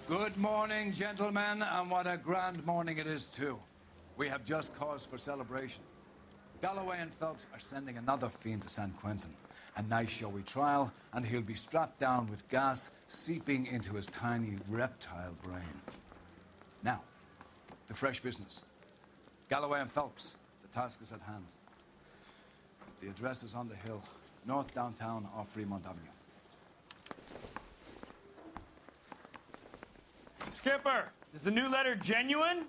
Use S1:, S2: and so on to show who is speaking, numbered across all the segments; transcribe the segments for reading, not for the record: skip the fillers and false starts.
S1: Good morning, gentlemen, and what a grand morning it is, too. We have just cause for celebration. Galloway and Phelps are sending another fiend to San Quentin. A nice showy trial, and he'll be strapped down with gas seeping into his tiny reptile brain. Now, to fresh business. Galloway and Phelps, the task is at hand. The address is on the hill, north downtown off Fremont Avenue.
S2: Skipper, is the new letter genuine?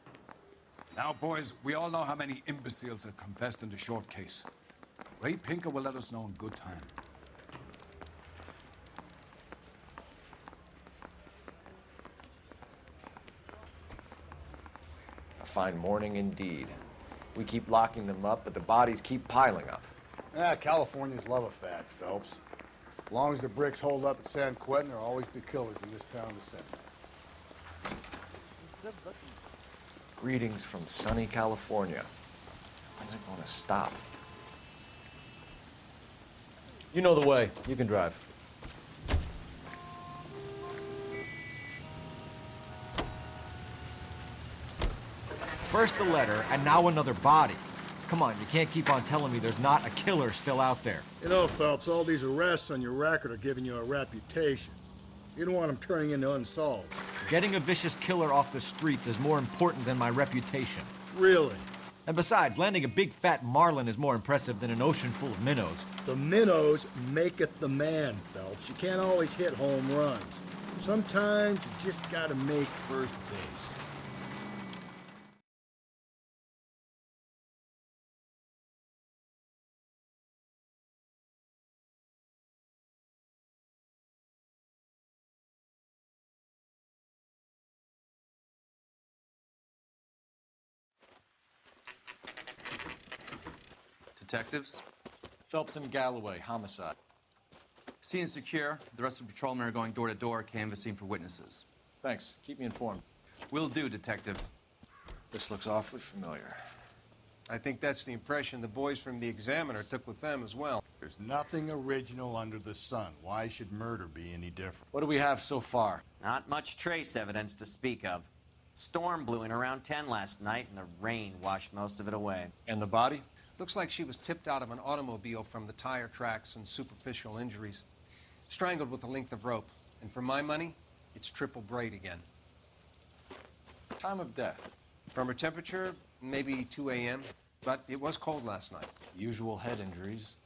S1: Now, boys, we all know how many imbeciles have confessed in the short case. Ray Pinker will let us know in good time.
S3: A fine morning indeed. We keep locking them up, but the bodies keep piling up.
S4: Yeah, Californians love a fact, Phelps. As long as the bricks hold up at San Quentin, there'll always be killers in this town to send.
S3: Greetings from sunny California. When's it going to stop? You know the way. You can drive. First the letter, and now another body. Come on, you can't keep on telling me there's not a killer still out there.
S4: You know, Phelps, all these arrests on your record are giving you a reputation. You don't want them turning into unsolved.
S3: Getting a vicious killer off the streets is more important than my reputation.
S4: Really?
S3: And besides, landing a big fat marlin is more impressive than an ocean full of minnows.
S4: The minnows maketh the man, Phelps. You can't always hit home runs. Sometimes you just gotta make first base.
S5: Detectives?
S3: Phelps and Galloway, homicide.
S5: Scene is secure. The rest of the patrolmen are going door to door, canvassing for witnesses.
S3: Thanks. Keep me informed.
S5: Will do, Detective.
S3: This looks awfully familiar.
S6: I think that's the impression the boys from the Examiner took with them as well.
S4: There's nothing original under the sun. Why should murder be any different?
S3: What do we have so far?
S7: Not much trace evidence to speak of. Storm blew in around 10 last night, and the rain washed most of it away.
S3: And the body?
S6: Looks like she was tipped out of an automobile from the tire tracks and superficial injuries. Strangled with a length of rope. And for my money, it's triple braid again.
S3: Time of death?
S6: From her temperature, maybe 2 a.m., but it was cold last night.
S3: Usual head injuries.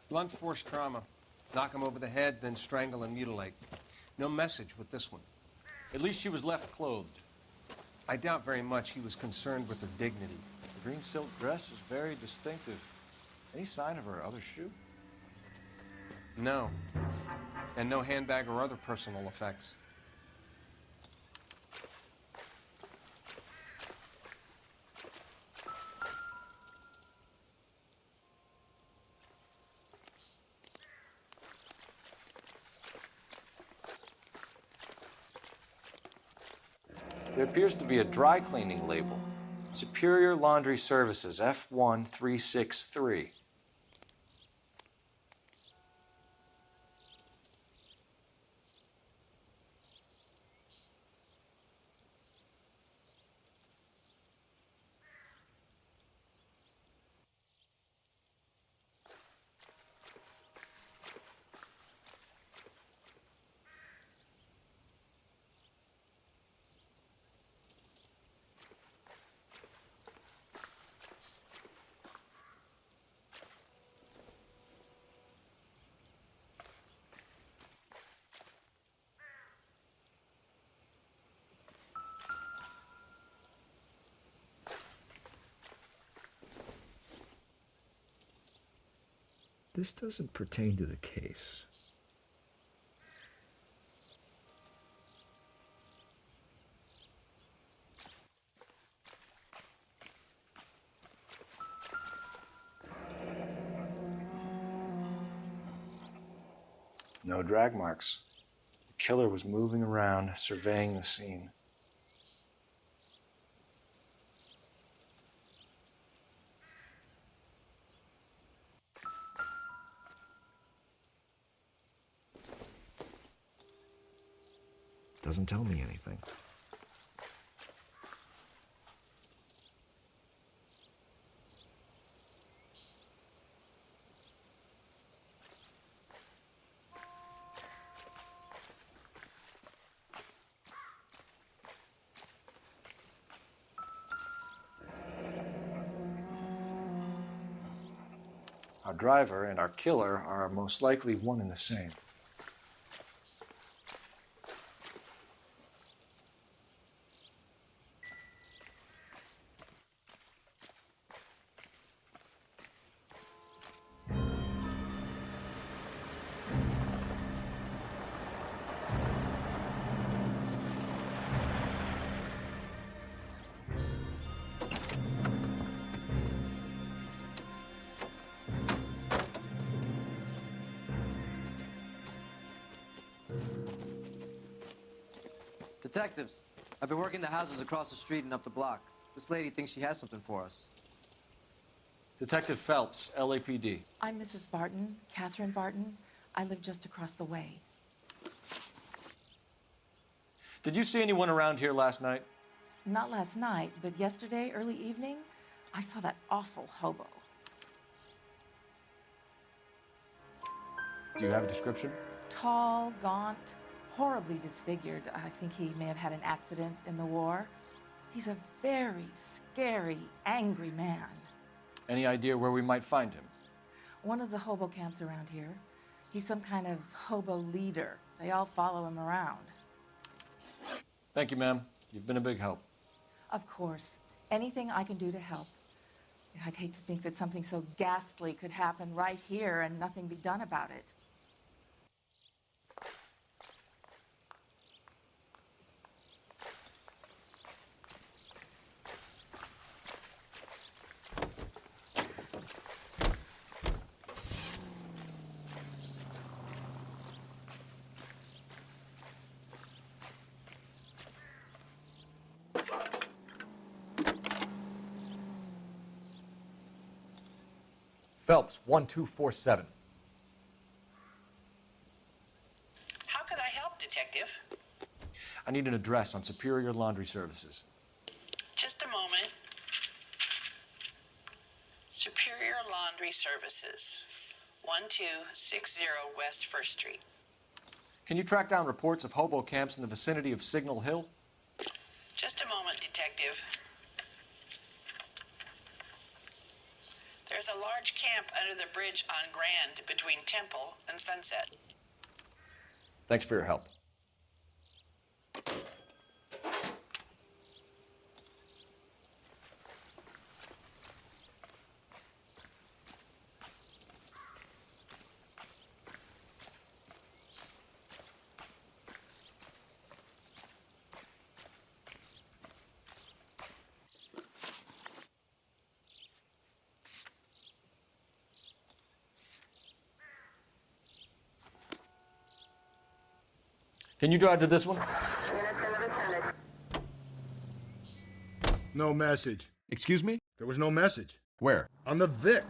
S6: Blunt force trauma. Knock him over the head, then strangle and mutilate. No message with this one.
S3: At least she was left clothed.
S6: I doubt very much he was concerned with her dignity.
S3: The green silk dress is very distinctive. Any sign of her other shoe?
S6: No. And no handbag or other personal effects.
S3: There appears to be a dry cleaning label. Superior Laundry Services, F1363.
S8: This doesn't pertain to the case.
S3: No drag marks. The killer was moving around, surveying the scene.
S8: doesn't tell me anything.
S3: Our driver and our killer are most likely one and the same.
S5: Detectives, I've been working the houses across the street and up the block. This lady thinks she has something for us.
S3: Detective Phelps, LAPD.
S9: I'm Mrs. Barton, Catherine Barton. I live just across the way.
S3: Did you see anyone around here last night?
S9: Not last night, but yesterday, early evening, I saw that awful hobo.
S3: Do you have a description?
S9: Tall, gaunt, horribly disfigured. I think he may have had an accident in the war. He's a very scary, angry man.
S3: Any idea where we might find him?
S9: One of the hobo camps around here. He's some kind of hobo leader. They all follow him around.
S3: Thank you, ma'am. You've been a big help.
S9: Of course. Anything I can do to help. I'd hate to think that something so ghastly could happen right here and nothing be done about it.
S10: Phelps, 1247.
S11: How could I help, Detective?
S3: I need an address on Superior Laundry Services.
S11: Just a moment. Superior Laundry Services, 1260 West 1st Street.
S3: Can you track down reports of hobo camps in the vicinity of Signal Hill?
S11: Just a moment, Detective. There's a large camp under the bridge on Grand between Temple and Sunset.
S3: Thanks for your help. Can you drive to this one?
S4: No message.
S8: Excuse me?
S4: There was no message.
S8: Where?
S4: On the Vic.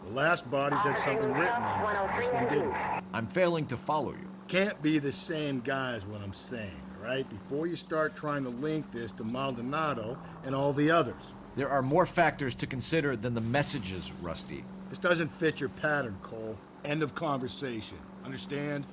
S4: The last bodies had something written on it. This one didn't.
S8: I'm failing to follow you.
S4: Can't be the same guy is what I'm saying, all right? Before you start trying to link this to Maldonado and all the others.
S8: There are more factors to consider than the messages, Rusty.
S4: This doesn't fit your pattern, Cole. End of conversation. Understand?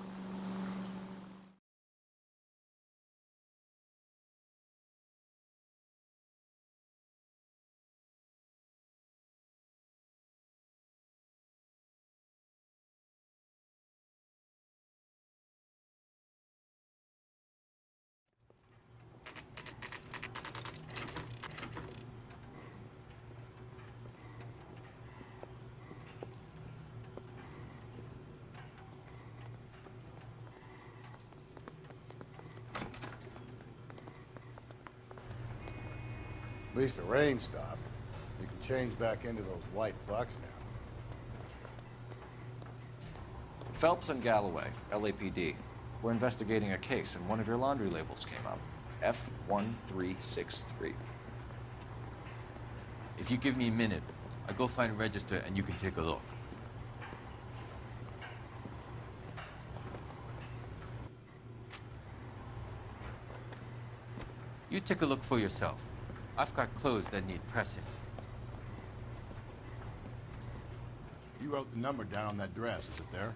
S12: At least the rain stopped. You can change back into those white bucks now.
S3: Phelps and Galloway, LAPD. We're investigating a case and one of your laundry labels came up. F1363.
S13: If you give me a minute, I'll go find a register and you can take a look. You take a look for yourself. I've got clothes that need pressing.
S12: You wrote the number down on that dress, is it there?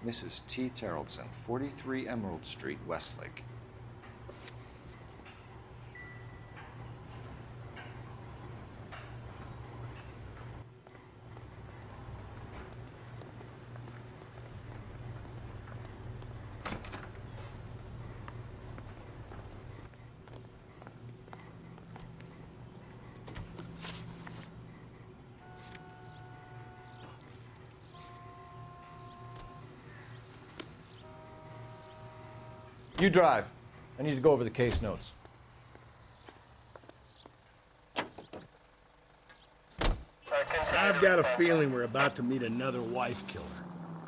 S3: Mrs. T. Terrellson, 43 Emerald Street, Westlake.
S10: You drive. I need to go over the case notes.
S4: I've got a feeling we're about to meet another wife killer.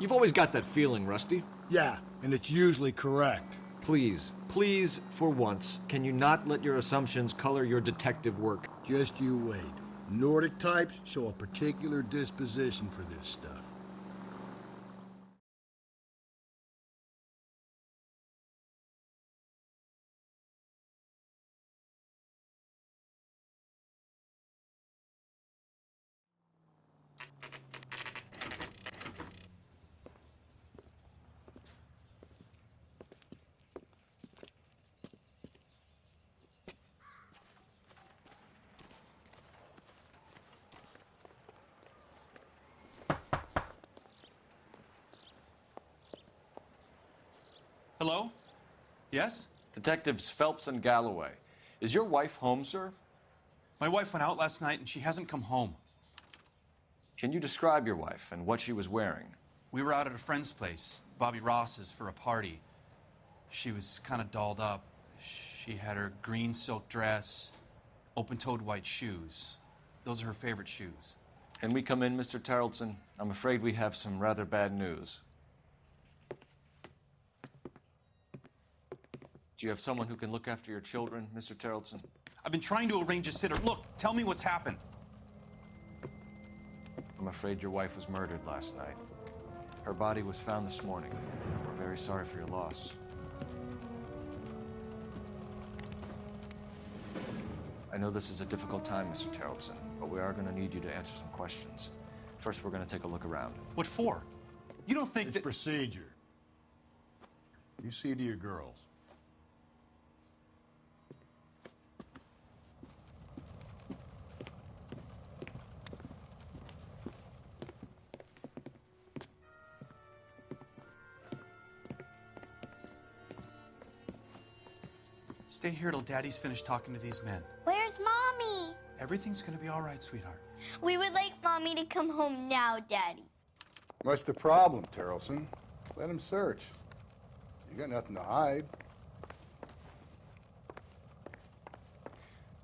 S8: You've always got that feeling, Rusty.
S4: Yeah, and it's usually correct.
S8: Please, please, for once, can you not let your assumptions color your detective work?
S4: Just you wait. Nordic types show a particular disposition for this stuff.
S5: Hello? Yes?
S3: Detectives Phelps and Galloway. Is your wife home, sir?
S5: My wife went out last night and she hasn't come home.
S3: Can you describe your wife and what she was wearing?
S5: We were out at a friend's place, Bobby Ross's, for a party. She was kind of dolled up. She had her green silk dress, open-toed white shoes. Those are her favorite shoes.
S3: Can we come in, Mr. Terrellson? I'm afraid we have some rather bad news. Do you have someone who can look after your children, Mr. Terrellson?
S5: I've been trying to arrange a sitter. Look, tell me what's happened.
S3: I'm afraid your wife was murdered last night. Her body was found this morning. We're very sorry for your loss. I know this is a difficult time, Mr. Terrellson, but we are going to need you to answer some questions. First, we're going to take a look around.
S5: What for? You don't think
S12: It's
S5: that...
S12: procedure. You see to your girls.
S5: Stay here till Daddy's finished talking to these men.
S14: Where's Mommy?
S5: Everything's gonna be all right, sweetheart.
S14: We would like Mommy to come home now, Daddy.
S12: What's the problem, Terrellson? Let him search. You got nothing to hide.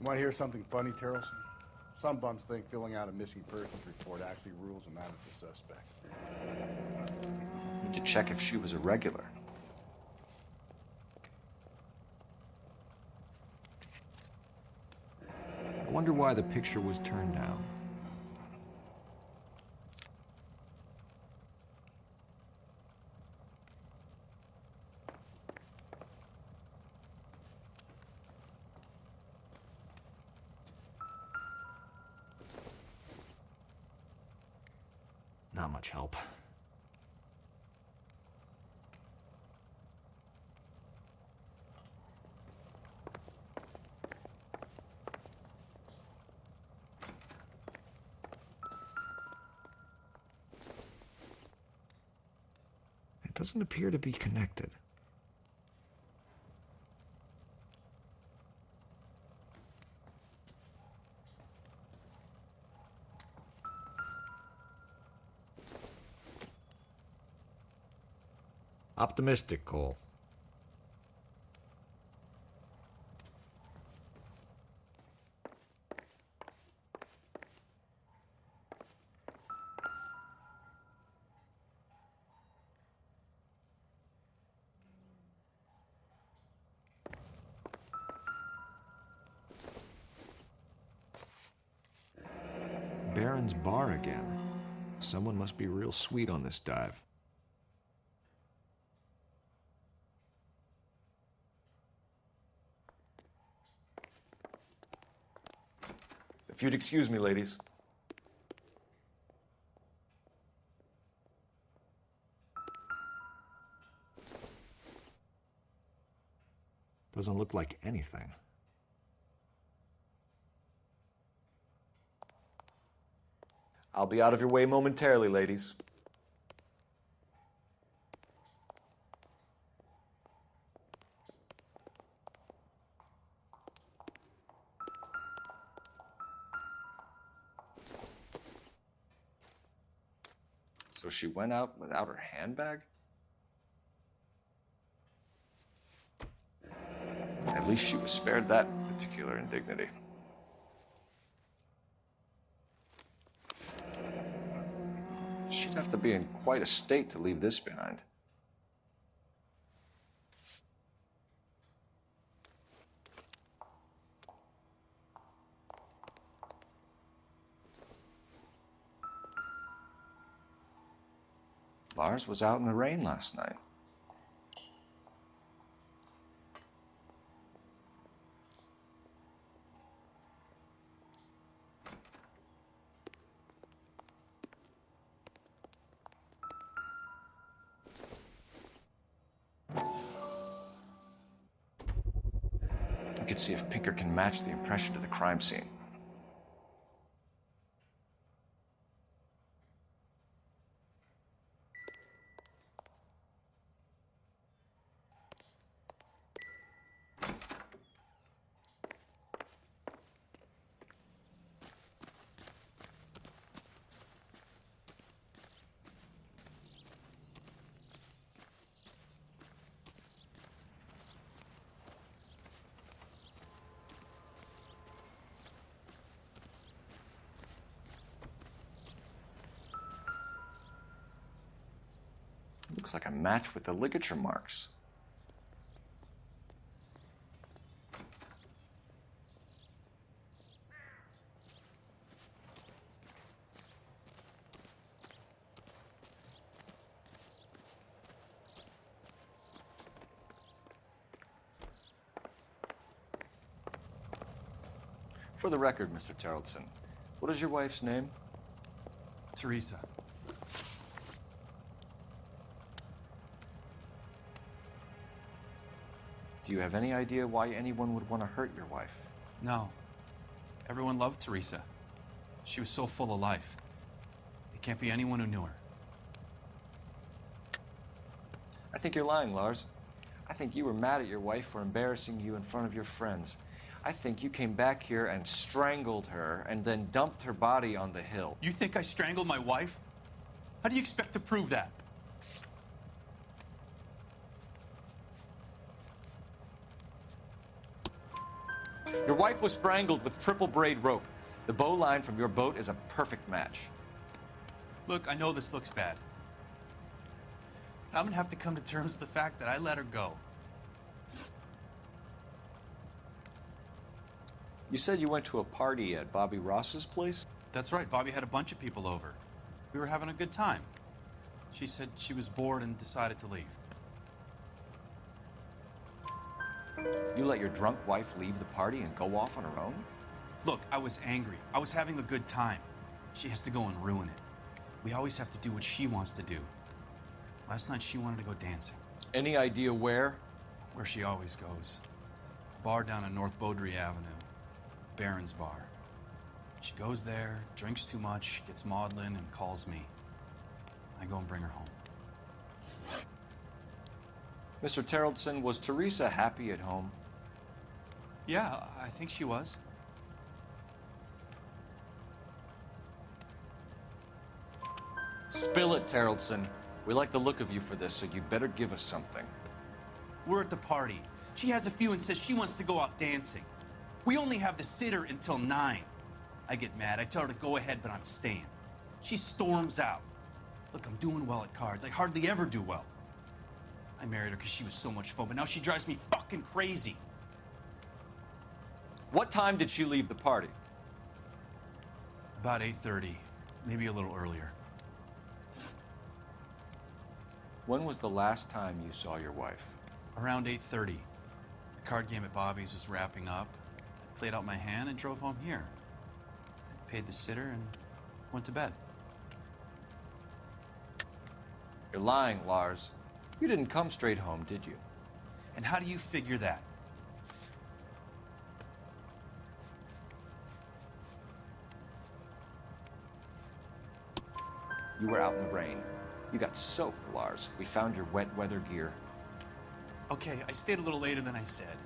S12: You want to hear something funny, Terrellson? Some bums think filling out a missing persons report actually rules them out as a suspect.
S3: Need to check if she was a regular.
S8: I wonder why the picture was turned down. Not much help. It doesn't appear to be connected. Optimistic, Cole. Baron's bar again. Someone must be real sweet on this dive. If you'd excuse me, ladies. Doesn't look like anything. I'll be out of your way momentarily, ladies.
S3: So she went out without her handbag? At least she was spared that particular indignity. She'd have to be in quite a state to leave this behind. Lars was out in the rain last night. I could see if Pinker can match the impression to the crime scene. Looks like a match with the ligature marks. For the record, Mr. Terrellson, what is your wife's name?
S5: Teresa.
S3: Do you have any idea why anyone would want to hurt your wife?
S5: No. Everyone loved Teresa. She was so full of life. It can't be anyone who knew her.
S3: I think you're lying, Lars. I think you were mad at your wife for embarrassing you in front of your friends. I think you came back here and strangled her and then dumped her body on the hill.
S5: You think I strangled my wife? How do you expect to prove that?
S3: Your wife was strangled with triple braid rope. The bow line from your boat is a perfect match.
S5: Look, I know this looks bad. I'm gonna have to come to terms with the fact that I let her go.
S3: You said you went to a party at Bobby Ross's place?
S5: That's right, Bobby had a bunch of people over. We were having a good time. She said she was bored and decided to leave.
S3: You let your drunk wife leave the party and go off on her own?
S5: Look, I was angry. I was having a good time. She has to go and ruin it. We always have to do what she wants to do. Last night she wanted to go dancing.
S3: Any idea where?
S5: Where she always goes. A bar down on North Boundary Avenue. Baron's Bar. She goes there, drinks too much, gets maudlin, and calls me. I go and bring her home.
S3: Mr. Terrellson, was Teresa happy at home?
S5: Yeah, I think she was.
S3: Spill it, Terrellson. We like the look of you for this, so you'd better give us something.
S5: We're at the party. She has a few and says she wants to go out dancing. We only have the sitter until 9. I get mad. I tell her to go ahead, but I'm staying. She storms out. Look, I'm doing well at cards. I hardly ever do well. I married her because she was so much fun, but now she drives me fucking crazy.
S3: What time did she leave the party?
S5: About 8:30, maybe a little earlier.
S3: When was the last time you saw your wife?
S5: Around 8:30. The card game at Bobby's was wrapping up. I played out my hand and drove home here. paid the sitter, and went to bed.
S3: You're lying, Lars. You didn't come straight home, did you?
S5: And how do you figure that?
S3: You were out in the rain. You got soaked, Lars. We found your wet weather gear.
S5: Okay, I stayed a little later than I said.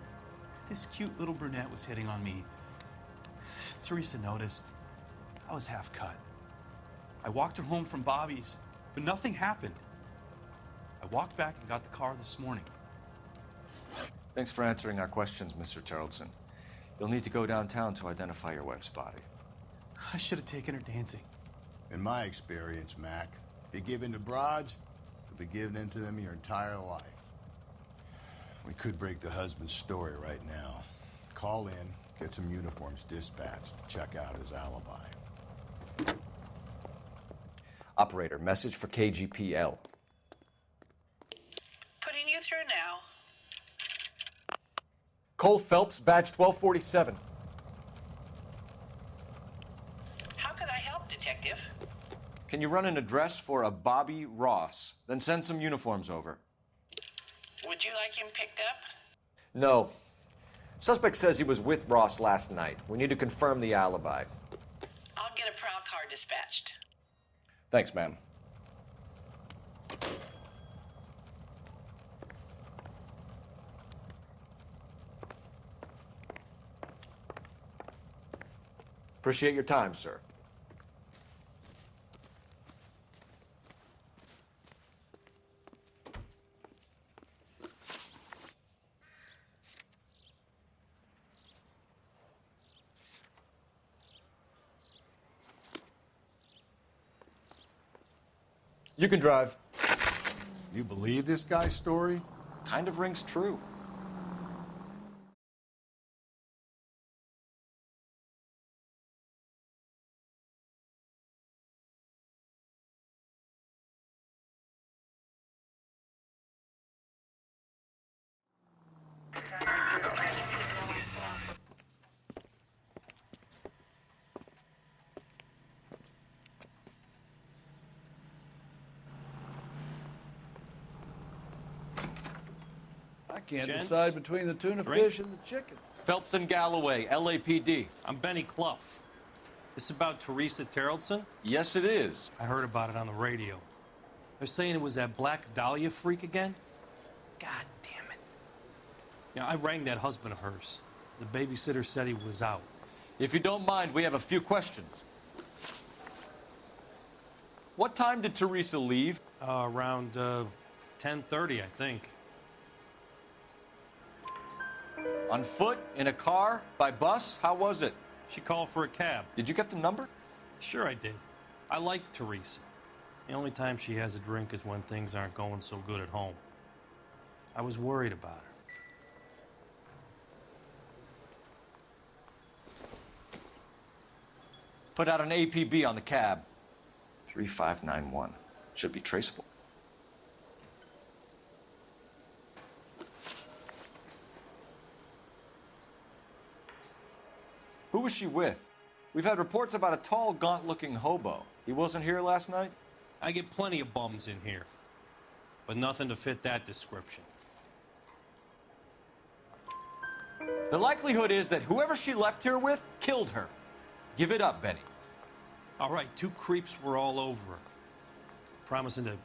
S5: This cute little brunette was hitting on me. Teresa noticed. I was half cut. I walked her home from Bobby's, but nothing happened. I walked back and got the car this morning.
S3: Thanks for answering our questions, Mr. Tarleton. You'll need to go downtown to identify your wife's body.
S5: I should have taken her dancing.
S12: In my experience, Mac, if you give in to broads, you'll be giving in to them your entire life. We could break the husband's story right now. Call in, get some uniforms dispatched to check out his alibi.
S8: Operator, message for KGPL.
S11: Putting you through now.
S8: Cole Phelps, badge 1247.
S11: How can I help, Detective?
S3: Can you run an address for a Bobby Ross? Then send some uniforms over.
S11: Would you like him picked up?
S8: No. Suspect says he was with Ross last night. We need to confirm the alibi.
S11: I'll get a prowl car dispatched.
S8: Thanks, ma'am. Appreciate your time, sir. You can drive.
S12: You believe this guy's story?
S3: Kind of rings true.
S15: I can't
S6: Gents?
S15: decide between the tuna
S6: Drink?
S15: fish and the chicken.
S3: Phelps and Galloway, LAPD.
S6: I'm Benny Clough. This about Teresa Tarleton?
S3: Yes, it is.
S6: I heard about it on the radio. They're saying it was that Black Dahlia freak again? God damn it. Yeah, I rang that husband of hers. The babysitter said he was out.
S3: If you don't mind, we have a few questions. What time did Teresa leave?
S6: Around 10:30, I think.
S3: On foot? In a car? By bus? How was it?
S6: She called for a cab.
S3: Did you get the number?
S6: Sure I did. I like Teresa. The only time she has a drink is when things aren't going so good at home. I was worried about her.
S3: Put out an APB on the cab. 3591. Should be traceable. Who was she with? We've had reports about a tall, gaunt-looking hobo. He wasn't here last night?
S6: I get plenty of bums in here, but nothing to fit that description.
S3: The likelihood is that whoever she left here with killed her. Give it up, Benny.
S6: All right, two creeps were all over her, promising to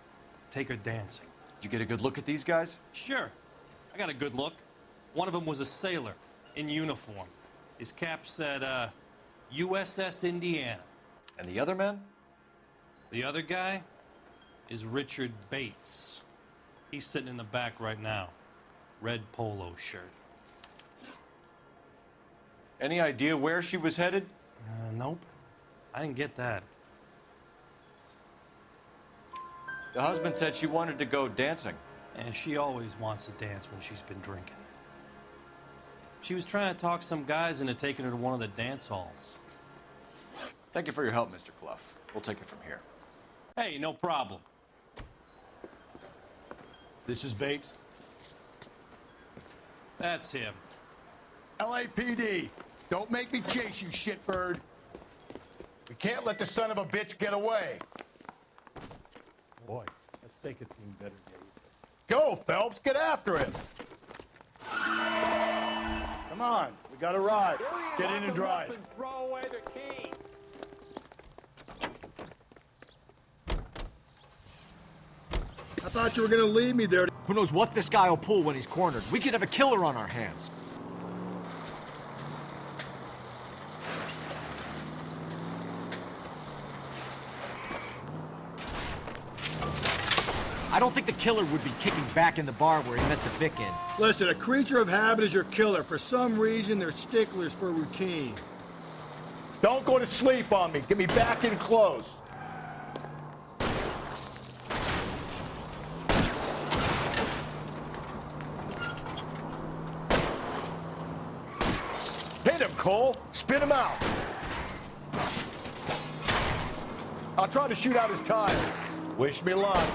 S6: take her dancing.
S3: You get a good look at these guys?
S6: Sure. I got a good look. One of them was a sailor in uniform. His cap said, USS Indiana.
S3: And the other man?
S6: The other guy is Richard Bates. He's sitting in the back right now. Red polo shirt.
S3: Any idea where she was headed?
S6: Nope. I didn't get that.
S3: The husband said she wanted to go dancing.
S6: And she always wants to dance when she's been drinking. She was trying to talk some guys into taking her to one of the dance halls.
S3: Thank you for your help, Mr. Clough. We'll take it from here.
S6: Hey, no problem.
S12: This is Bates.
S6: That's him.
S12: LAPD, don't make me chase you, shitbird. We can't let the son of a bitch get away.
S15: Boy, let's take a team better days.
S12: Go, Phelps, get after him. Come on, we got a ride. Get in and drive.
S15: Throw away the key.
S4: I thought you were gonna leave me there.
S8: Who knows what this guy will pull when he's cornered? We could have a killer on our hands. I don't think the killer would be kicking back in the bar where he met the Vic in.
S4: Listen, a creature of habit is your killer. For some reason, they're sticklers for routine.
S12: Don't go to sleep on me. Get me back in close. Hit him, Cole. Spit him out. I'll try to shoot out his tires. Wish me luck.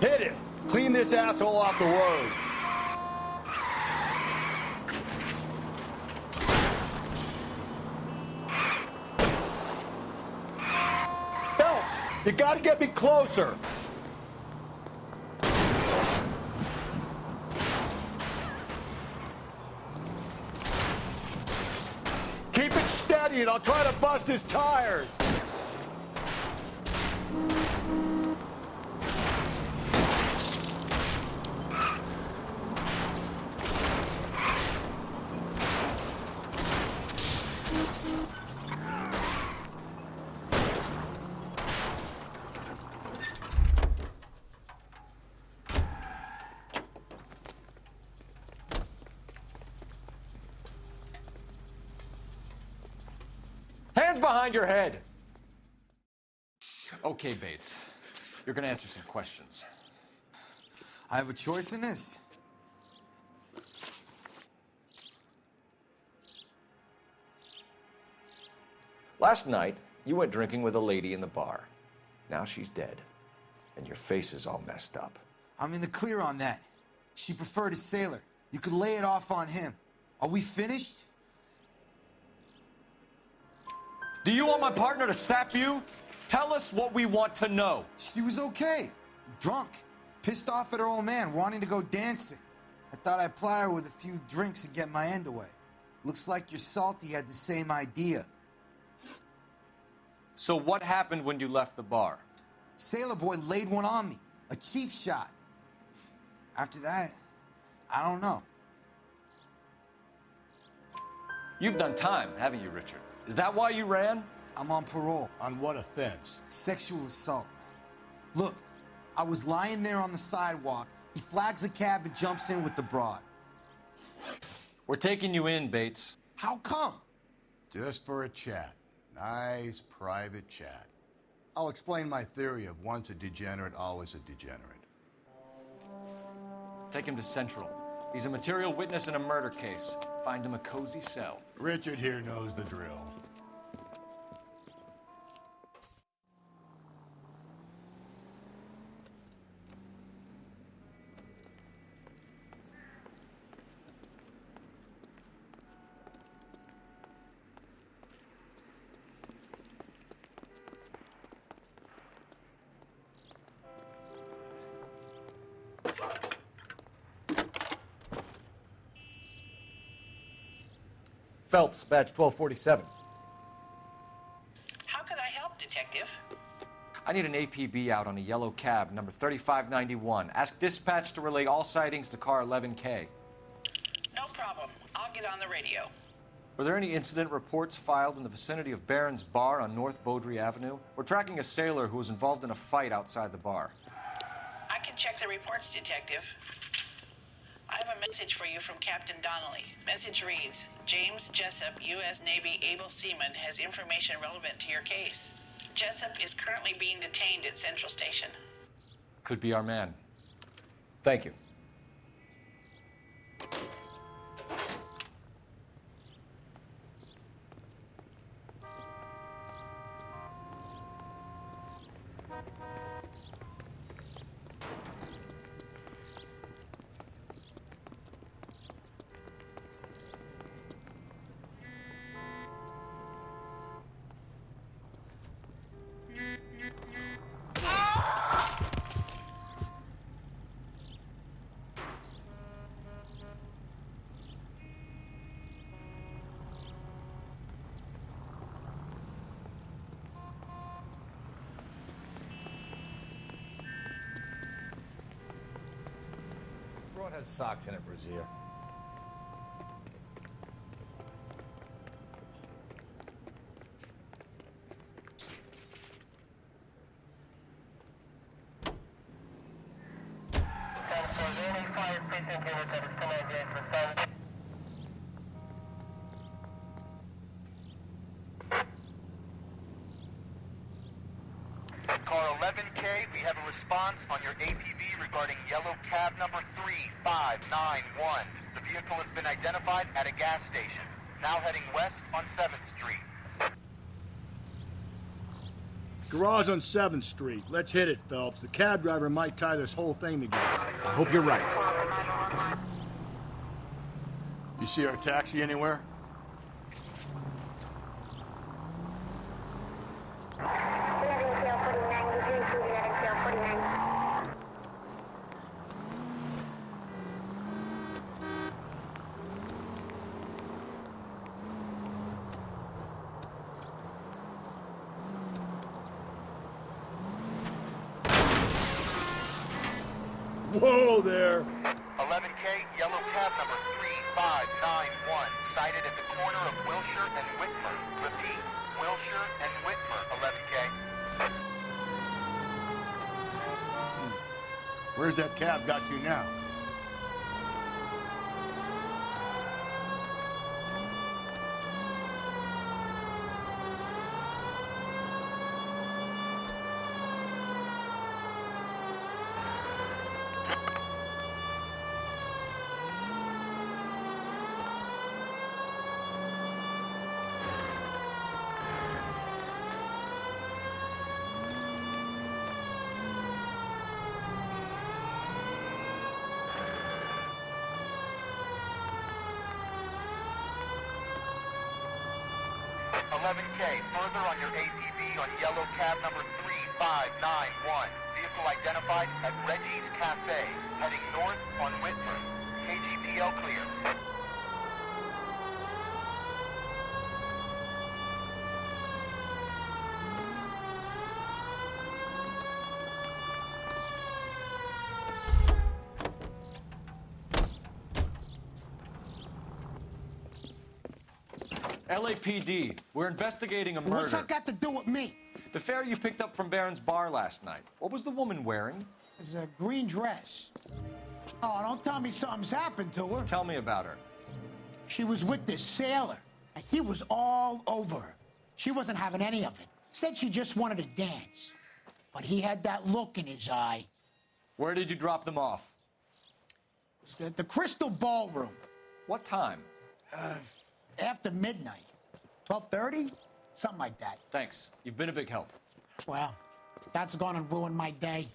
S12: Hit him. Clean this asshole off the road. Phelps, you gotta get me closer. Keep it steady and I'll try to bust his tires.
S8: Hands behind your head! Okay, Bates. You're gonna answer some questions.
S16: I have a choice in this.
S8: Last night, you went drinking with a lady in the bar. Now she's dead. And your face is all messed up.
S16: I'm in the clear on that. She preferred a sailor. You could lay it off on him. Are we finished?
S8: Do you want my partner to sap you? Tell us what we want to know.
S16: She was okay. Drunk. Pissed off at her old man, wanting to go dancing. I thought I'd ply her with a few drinks and get my end away. Looks like your Salty had the same idea.
S3: So what happened when you left the bar?
S16: Sailor boy laid one on me. A cheap shot. After that, I don't know.
S3: You've done time, haven't you, Richard? Is that why you ran?
S16: I'm on parole.
S12: On what offense?
S16: Sexual assault. Look, I was lying there on the sidewalk. He flags a cab and jumps in with the broad.
S3: We're taking you in, Bates.
S16: How come?
S12: Just for a chat. Nice private chat. I'll explain my theory of once a degenerate, always a degenerate.
S3: Take him to Central. He's a material witness in a murder case. Find him a cozy cell.
S12: Richard here knows the drill.
S10: Phelps, badge 1247.
S11: How could I help, Detective?
S3: I need an APB out on a yellow cab, number 3591. Ask dispatch to relay all sightings to car 11K.
S11: No problem. I'll get on the radio.
S3: Were there any incident reports filed in the vicinity of Barron's Bar on North Beaudry Avenue? We're tracking a sailor who was involved in a fight outside the bar.
S11: I can check the reports, Detective. I have a message for you from Captain Donnelly. Message reads, James Jessup, U.S. Navy able seaman, has information relevant to your case. Jessup is currently being detained at Central Station.
S3: Could be our man.
S10: Thank you.
S12: What has socks in it, Brazier?
S17: Car 11K, we have a response on your APB regarding yellow cab number 3591. The vehicle has been identified at a gas station. Now heading west on 7th Street.
S4: Garage on 7th Street. Let's hit it, Phelps. The cab driver might tie this whole thing together.
S10: I hope you're right.
S12: You see our taxi anywhere?
S4: Whoa there!
S17: 11K, yellow cab number 3591, sighted at the corner of Wilshire and Whitmer. Repeat, Wilshire and Whitmer, 11K.
S12: Where's that cab got you now?
S17: Further on your APB on yellow cab number 3591. Vehicle identified at Reggie's Cafe, heading north on Whitmer. KGPL clear.
S3: LAPD, we're investigating a murder.
S18: What's that got to do with me?
S3: The fare you picked up from Barron's bar last night. What was the woman wearing?
S18: It's a green dress. Oh, don't tell me something's happened to her.
S3: Tell me about her.
S18: She was with this sailor, and he was all over her. She wasn't having any of it. Said she just wanted to dance. But he had that look in his eye.
S3: Where did you drop them off?
S18: It's at the Crystal Ballroom.
S3: What time?
S18: After midnight. 12:30? Something like that.
S3: Thanks. You've been a big help.
S18: Well, that's gonna ruin my day.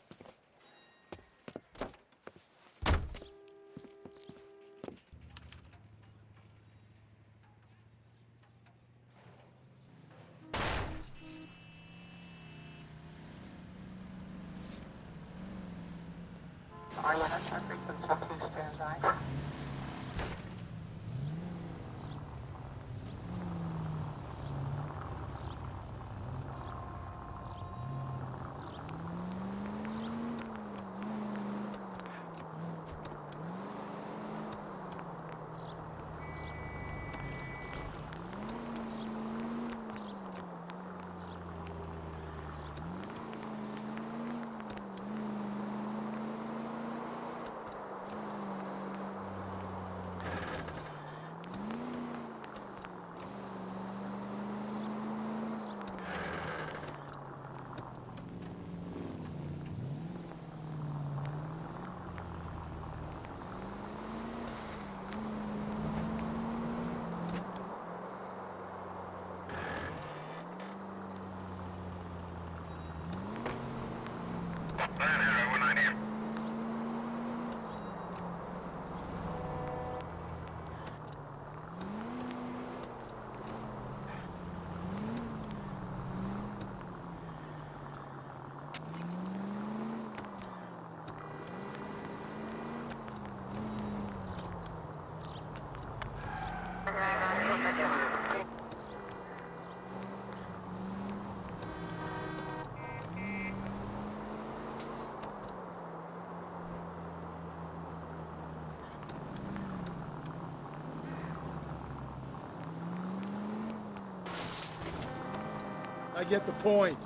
S4: I get the point.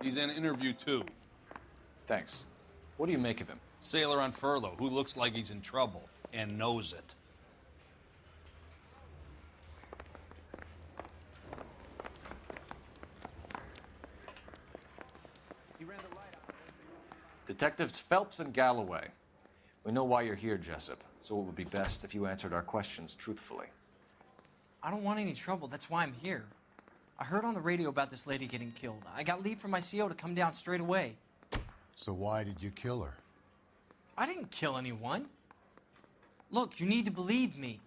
S19: He's in interview 2.
S3: Thanks. What do you make of him?
S19: Sailor on furlough who looks like he's in trouble and knows it.
S3: Detectives Phelps and Galloway. We know why you're here, Jessup, so it would be best if you answered our questions truthfully.
S20: I don't want any trouble. That's why I'm here. I heard on the radio about this lady getting killed. I got leave from my CO to come down straight away.
S12: So why did you kill her?
S20: I didn't kill anyone. Look, you need to believe me.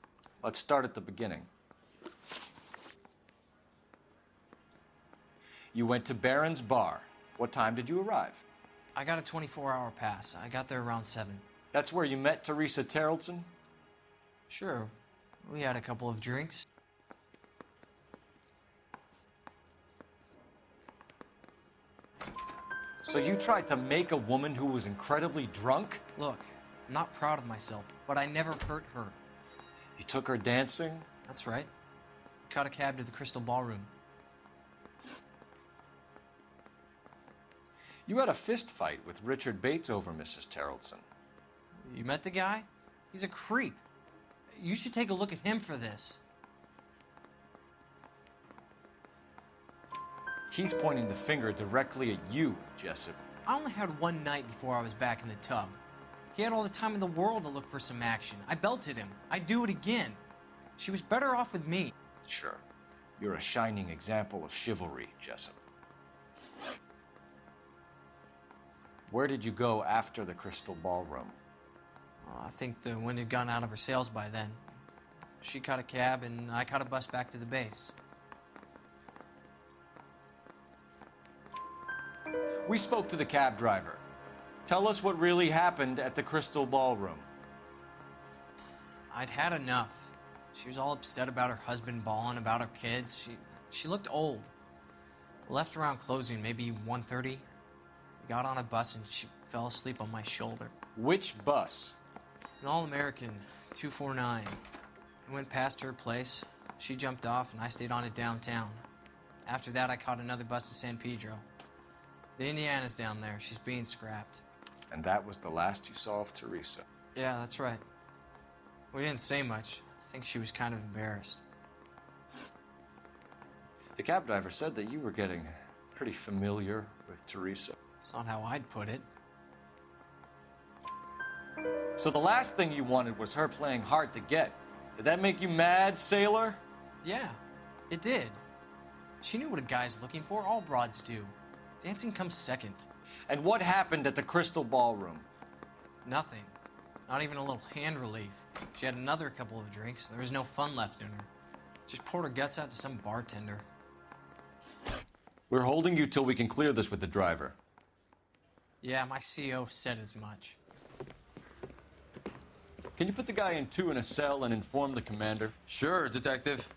S3: Let's start at the beginning. You went to Barron's Bar. What time did you arrive?
S20: I got a 24-hour pass. I got there around 7.
S3: That's where you met Teresa Terrelson?
S20: Sure. We had a couple of drinks.
S3: So you tried to make a woman who was incredibly drunk?
S20: Look, I'm not proud of myself, but I never hurt her.
S3: You took her dancing?
S20: That's right. Caught a cab to the Crystal Ballroom.
S3: You had a fist fight with Richard Bates over Mrs. Terrelson.
S20: You met the guy? He's a creep. You should take a look at him for this.
S3: He's pointing the finger directly at you, Jessup.
S20: I only had one night before I was back in the tub. He had all the time in the world to look for some action. I belted him. I'd do it again. She was better off with me.
S3: Sure. You're a shining example of chivalry, Jessup. Where did you go after the Crystal Ballroom?
S20: I think the wind had gone out of her sails by then. She caught a cab, and I caught a bus back to the base.
S3: We spoke to the cab driver. Tell us what really happened at the Crystal Ballroom.
S20: I'd had enough. She was all upset about her husband bawling about her kids. She looked old. Left around closing, maybe 1:30. We got on a bus and she fell asleep on my shoulder.
S3: Which bus?
S20: An All-American, 249. I went past her place. She jumped off and I stayed on it downtown. After that, I caught another bus to San Pedro. The Indiana's down there. She's being scrapped.
S3: And that was the last you saw of Teresa?
S20: Yeah, that's right. We didn't say much. I think she was kind of embarrassed.
S3: The cab driver said that you were getting pretty familiar with Teresa.
S20: It's not how I'd put it.
S3: So the last thing you wanted was her playing hard to get. Did that make you mad, sailor?
S20: Yeah, it did. She knew what a guy's looking for. All broads do. Dancing comes second.
S3: And what happened at the Crystal Ballroom?
S20: Nothing. Not even a little hand relief. She had another couple of drinks. There was no fun left in her. Just poured her guts out to some bartender.
S3: We're holding you till we can clear this with the driver.
S20: Yeah, my CO said as much.
S3: Can you put the guy in 2 in a cell and inform the commander?
S13: Sure, Detective.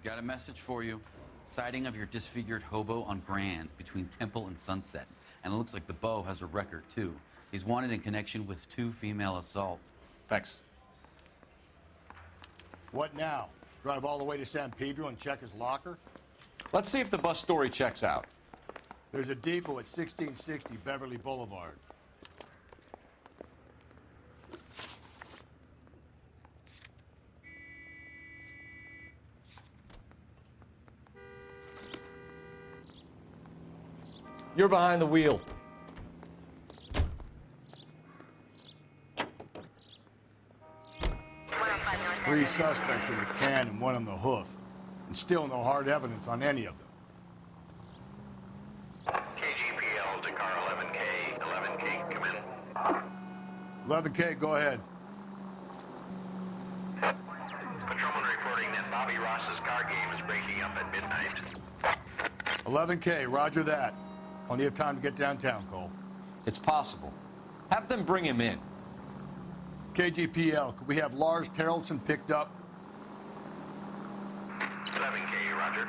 S13: Got a message for you. Sighting of your disfigured hobo on Grand between Temple and Sunset. And it looks like the Beau has a record, too. He's wanted in connection with 2 female assaults.
S3: Thanks.
S12: What now? Drive all the way to San Pedro and check his locker?
S3: Let's see if the bus story checks out.
S12: There's a depot at 1660 Beverly Boulevard.
S8: You're behind the wheel.
S12: Three suspects in the can and one on the hoof. And still no hard evidence on any of them.
S17: KGPL to car 11K. 11K, come in.
S12: 11K, go ahead.
S17: Patrolman reporting that Bobby Ross's car game is breaking up at midnight.
S12: 11K, roger that. Plenty of time to get downtown, Cole.
S8: It's possible. Have them bring him in.
S12: KGPL, could we have Lars Terrelson picked up?
S17: 11K, roger.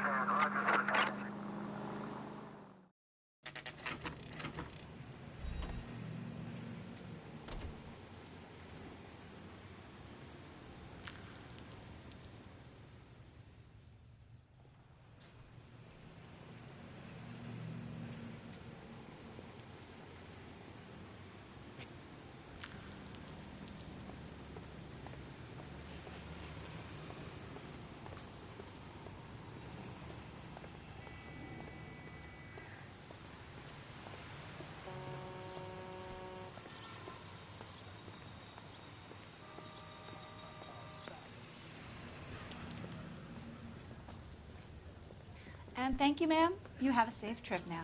S21: And thank you, ma'am. You have a safe trip now.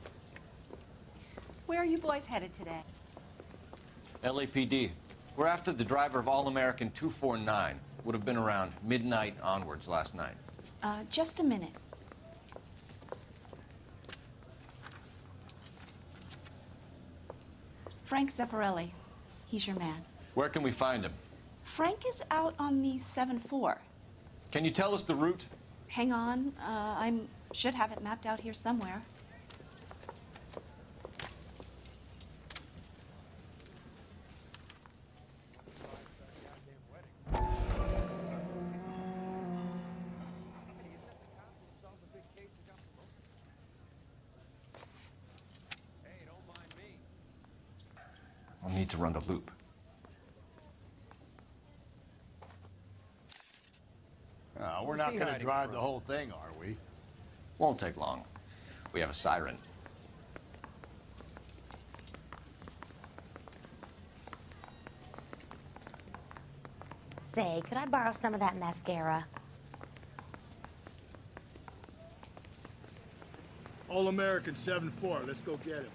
S21: Where are you boys headed today?
S8: LAPD. We're after the driver of All-American 249. Would have been around midnight onwards last night.
S21: Just a minute. Frank Zeffirelli. He's your man.
S8: Where can we find him?
S21: Frank is out on the 7-4.
S8: Can you tell us the route?
S21: Hang on. I should have it mapped out here somewhere.
S8: I'll need to run the loop.
S12: We're not going to drive the whole thing, are we?
S8: Won't take long. We have a siren.
S22: Say, could I borrow some of that mascara?
S4: All-American 7-4. Let's go get him.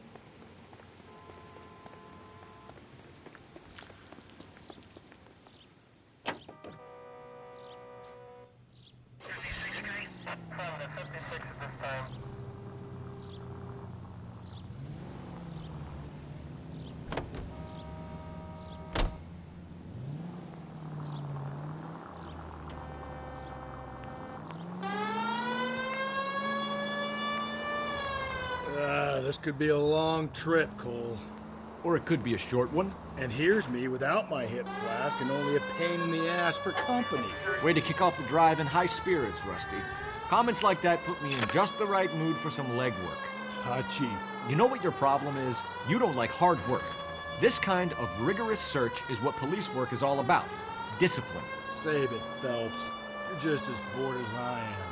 S4: This could be a long trip, Cole.
S10: Or it could be a short one.
S4: And here's me without my hip flask and only a pain in the ass for company.
S10: Way to kick off the drive in high spirits, Rusty. Comments like that put me in just the right mood for some legwork.
S4: Touchy.
S10: You know what your problem is? You don't like hard work. This kind of rigorous search is what police work is all about. Discipline.
S4: Save it, Phelps. You're just as bored as I am.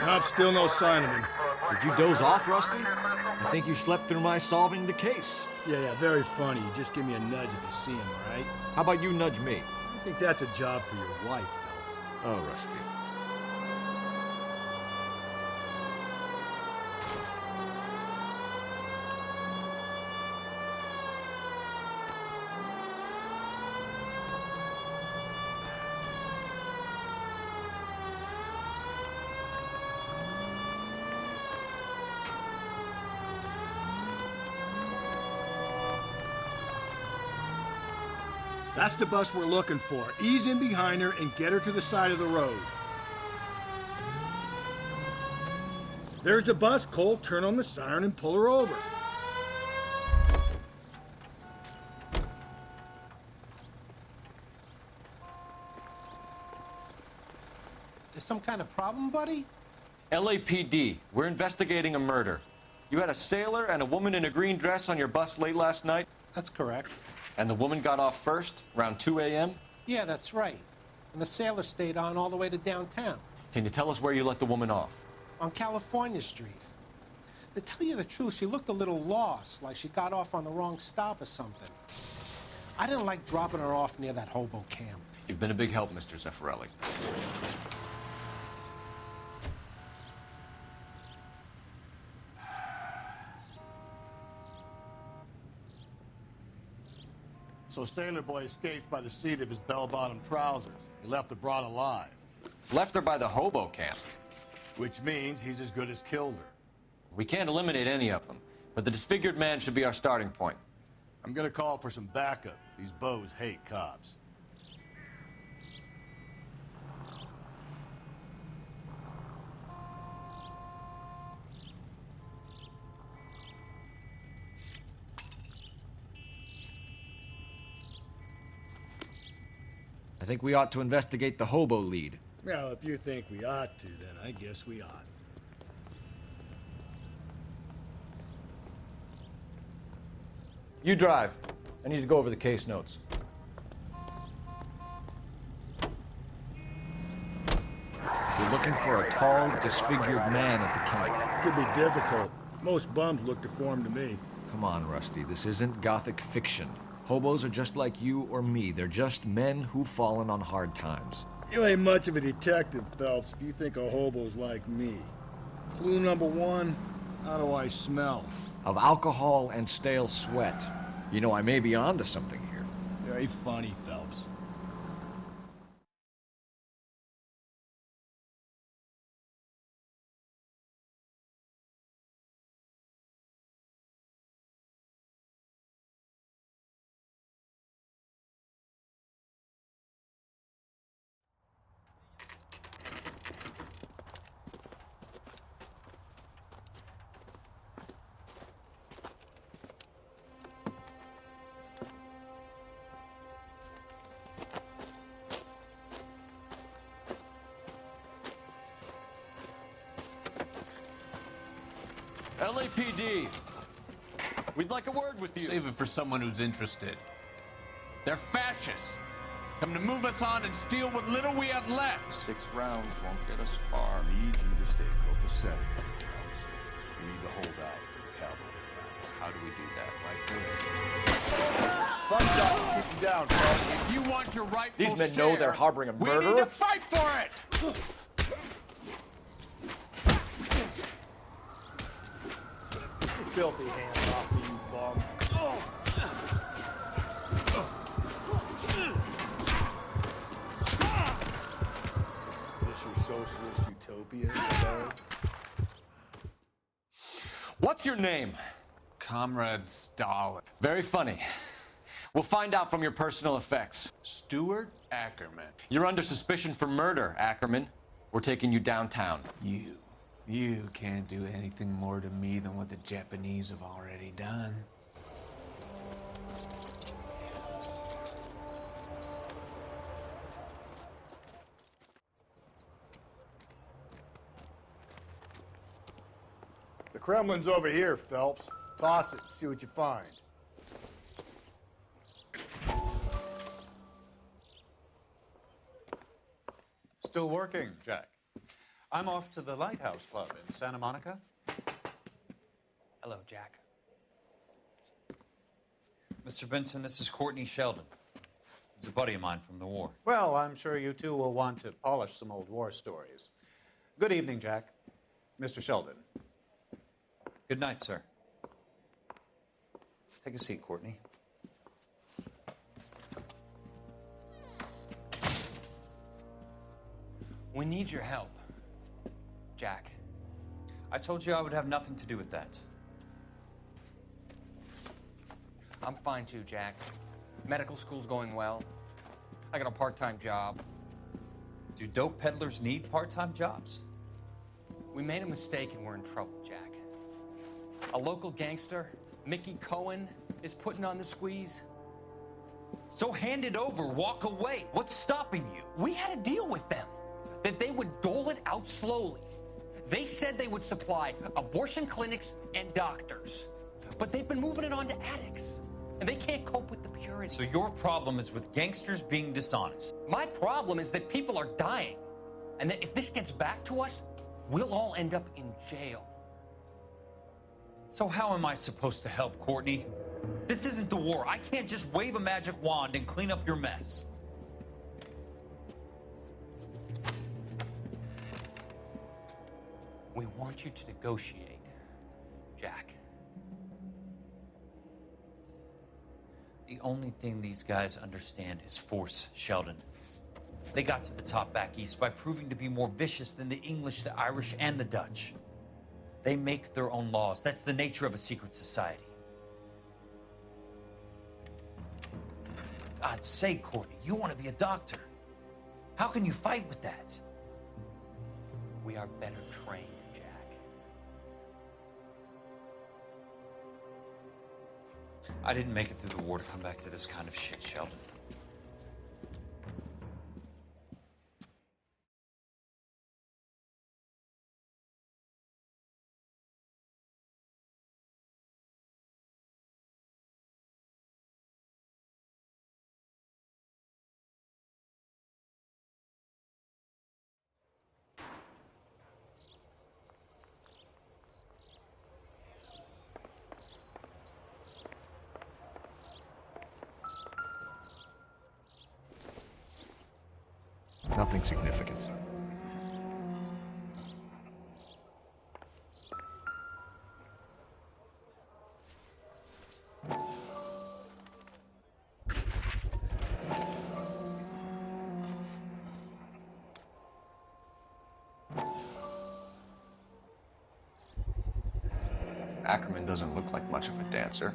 S4: Nope, still no sign of him.
S10: Did you doze off, Rusty? I think you slept through my solving the case.
S4: Yeah, very funny. You just give me a nudge if you see him, all right?
S10: How about you nudge me?
S4: I think that's a job for your wife, Phelps.
S10: Oh, Rusty.
S4: That's the bus we're looking for. Ease in behind her and get her to the side of the road. There's the bus. Cole, turn on the siren and pull her over.
S15: There's some kind of problem, buddy?
S3: LAPD, we're investigating a murder. You had a sailor and a woman in a green dress on your bus late last night?
S15: That's correct.
S3: And the woman got off first, around 2 a.m.?
S15: Yeah, that's right. And the sailor stayed on all the way to downtown.
S3: Can you tell us where you let the woman off?
S15: On California Street. To tell you the truth, she looked a little lost, like she got off on the wrong stop or something. I didn't like dropping her off near that hobo camp.
S3: You've been a big help, Mr. Zeffirelli.
S12: So Sailor Boy escaped by the seat of his bell-bottom trousers. He left the broad alive.
S3: Left her by the hobo camp.
S12: Which means he's as good as killed her.
S3: We can't eliminate any of them, but the disfigured man should be our starting point.
S12: I'm gonna call for some backup. These bows hate cops.
S10: I think we ought to investigate the hobo lead.
S4: Well, if you think we ought to, then I guess we ought.
S3: You drive. I need to go over the case notes.
S10: We're looking for a tall, disfigured man at the camp.
S4: Could be difficult. Most bums look deformed to me.
S10: Come on, Rusty. This isn't gothic fiction. Hobos are just like you or me. They're just men who've fallen on hard times.
S4: You ain't much of a detective, Phelps, if you think a hobo's like me. Clue number one, how do I smell?
S10: Of alcohol and stale sweat. You know, I may be onto something here.
S4: Very funny, Phelps.
S3: LAPD, we'd like a word with you.
S19: Save it for someone who's interested. They're fascists. Come to move us on and steal what little we have left.
S3: 6 rounds won't get us far.
S12: I need you to stay copacetic, Phelps. We need to hold out to the cavalry battle.
S3: How do we do that?
S12: Like this. Front shot, keep them down, Phelps.
S19: If you want your rightful
S3: These men know they're harboring a murderer.
S19: We need to fight for it!
S4: Filthy hands off me, you bum. This your socialist utopia, Barrett?
S3: What's your name?
S19: Comrade Stalin.
S3: Very funny. We'll find out from your personal effects.
S19: Stuart Ackerman.
S3: You're under suspicion for murder, Ackerman. We're taking you downtown.
S19: You can't do anything more to me than what the Japanese have already done.
S12: The Kremlin's over here, Phelps. Toss it, see what you find.
S1: Still working, Jack. I'm off to the Lighthouse Club in Santa Monica.
S2: Hello, Jack. Mr. Benson, this is Courtney Sheldon. He's a buddy of mine from the war.
S1: Well, I'm sure you two will want to polish some old war stories. Good evening, Jack. Mr. Sheldon.
S2: Good night, sir. Take a seat, Courtney. We need your help, Jack. I told you I would have nothing to do with that.
S23: I'm fine too, Jack.
S7: Medical school's going well. I got a part-time job.
S2: Do dope peddlers need part-time jobs?
S7: We made a mistake and we're in trouble, Jack. A local gangster, Mickey Cohen, is putting on the squeeze.
S2: So hand it over, walk away. What's stopping you?
S7: We had a deal with them that they would dole it out slowly. They said they would supply abortion clinics and doctors, but they've been moving it on to addicts, and they can't cope with the purity.
S2: So your problem is with gangsters being dishonest.
S7: My problem is that people are dying, and that if this gets back to us, we'll all end up in jail.
S2: So how am I supposed to help, Courtney? This isn't the war. I can't just wave a magic wand and clean up your mess.
S7: We want you to negotiate, Jack.
S2: The only thing these guys understand is force, Sheldon. They got to the top back east by proving to be more vicious than the English, the Irish, and the Dutch. They make their own laws. That's the nature of a secret society. God's sake, Courtney, you want to be a doctor. How can you fight with that?
S7: We are better trained, Jack.
S2: I didn't make it through the war to come back to this kind of shit, Sheldon.
S3: Nothing significant. Ackerman doesn't look like much of a dancer.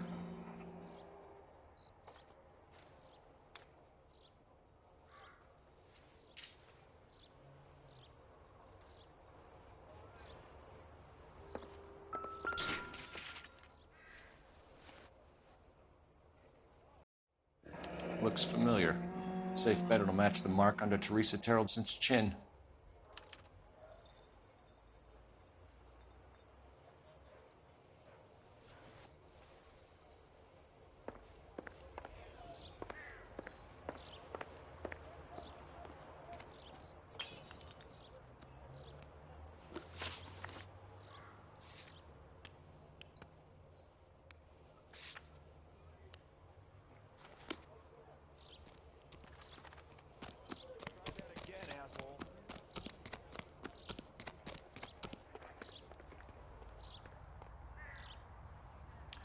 S3: Looks familiar. Safe bet it'll match the mark under Teresa Terrelson's chin.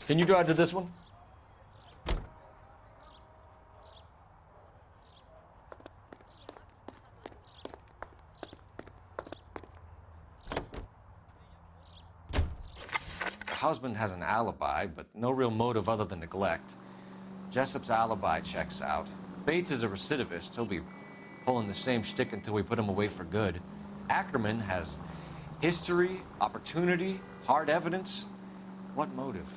S3: Can you drive to this one? The husband has an alibi, but no real motive other than neglect. Jessup's alibi checks out. Bates is a recidivist. He'll be pulling the same shtick until we put him away for good. Ackerman has history, opportunity, hard evidence. What motive?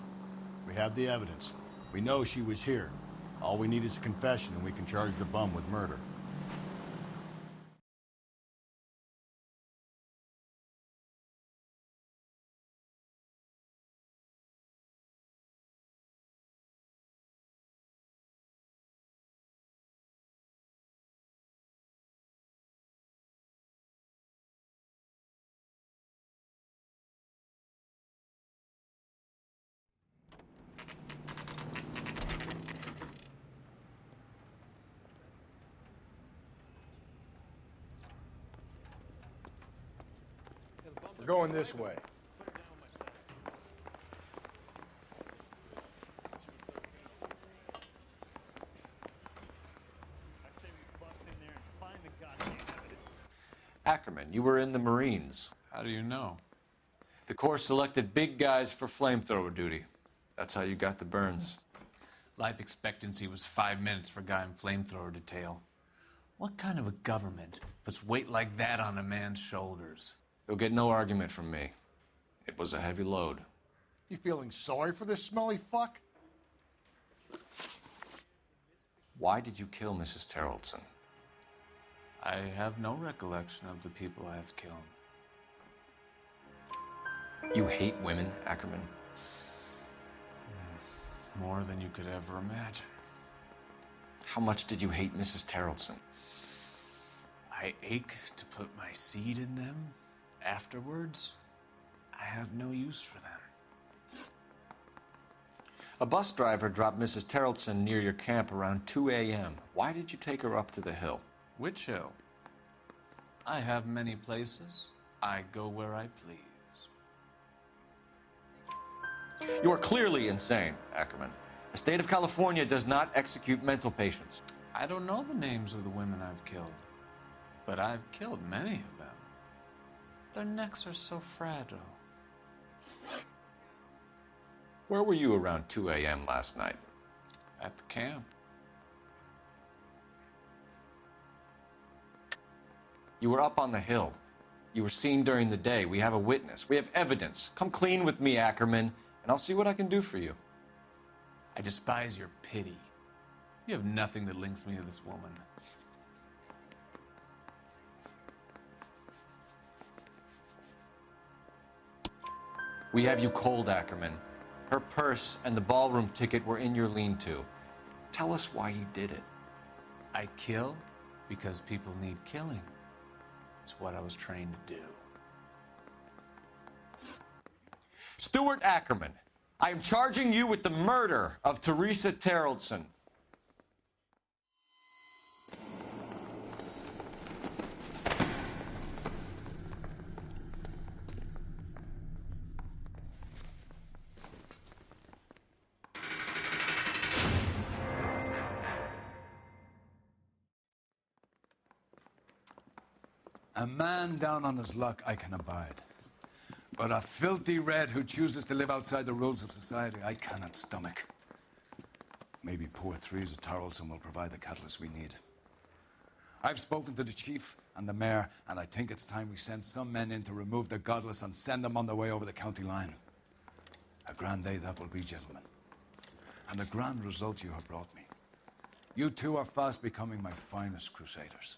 S12: We have the evidence. We know she was here. All we need is a confession, and we can charge the bum with murder. We're going this way.
S3: Ackerman, you were in the Marines.
S19: How do you know?
S3: The Corps selected big guys for flamethrower duty. That's how you got the burns.
S19: Life expectancy was 5 minutes for a guy in flamethrower detail. What kind of a government puts weight like that on a man's shoulders?
S3: You'll get no argument from me. It was a heavy load.
S4: You feeling sorry for this smelly fuck?
S3: Why did you kill Mrs. Terrellson?
S19: I have no recollection of the people I have killed.
S3: You hate women, Ackerman?
S19: More than you could ever imagine.
S3: How much did you hate Mrs. Terrellson?
S19: I ache to put my seed in them. Afterwards, I have no use for them.
S3: A bus driver dropped Mrs. Terrellson near your camp around 2 a.m. Why did you take her up to the hill?
S19: Which hill? I have many places. I go where I please.
S3: You are clearly insane, Ackerman. The state of California does not execute mental patients.
S19: I don't know the names of the women I've killed, but I've killed many of them. Their necks are so fragile.
S3: Where were you around 2 a.m. last night?
S19: At the camp.
S3: You were up on the hill. You were seen during the day. We have a witness. We have evidence. Come clean with me, Ackerman, and I'll see what I can do for you.
S19: I despise your pity. You have nothing that links me to this woman.
S3: We have you cold, Ackerman. Her purse and the ballroom ticket were in your lean-to. Tell us why you did it.
S19: I kill because people need killing. It's what I was trained to do.
S3: Stuart Ackerman, I am charging you with the murder of Teresa Terrellson.
S9: A man down on his luck I can abide. But a filthy red who chooses to live outside the rules of society, I cannot stomach. Maybe poor Teresa Terrellson will provide the catalyst we need. I've spoken to the chief and the mayor, and I think it's time we send some men in to remove the godless and send them on their way over the county line. A grand day that will be, gentlemen. And a grand result you have brought me. You two are fast becoming my finest crusaders.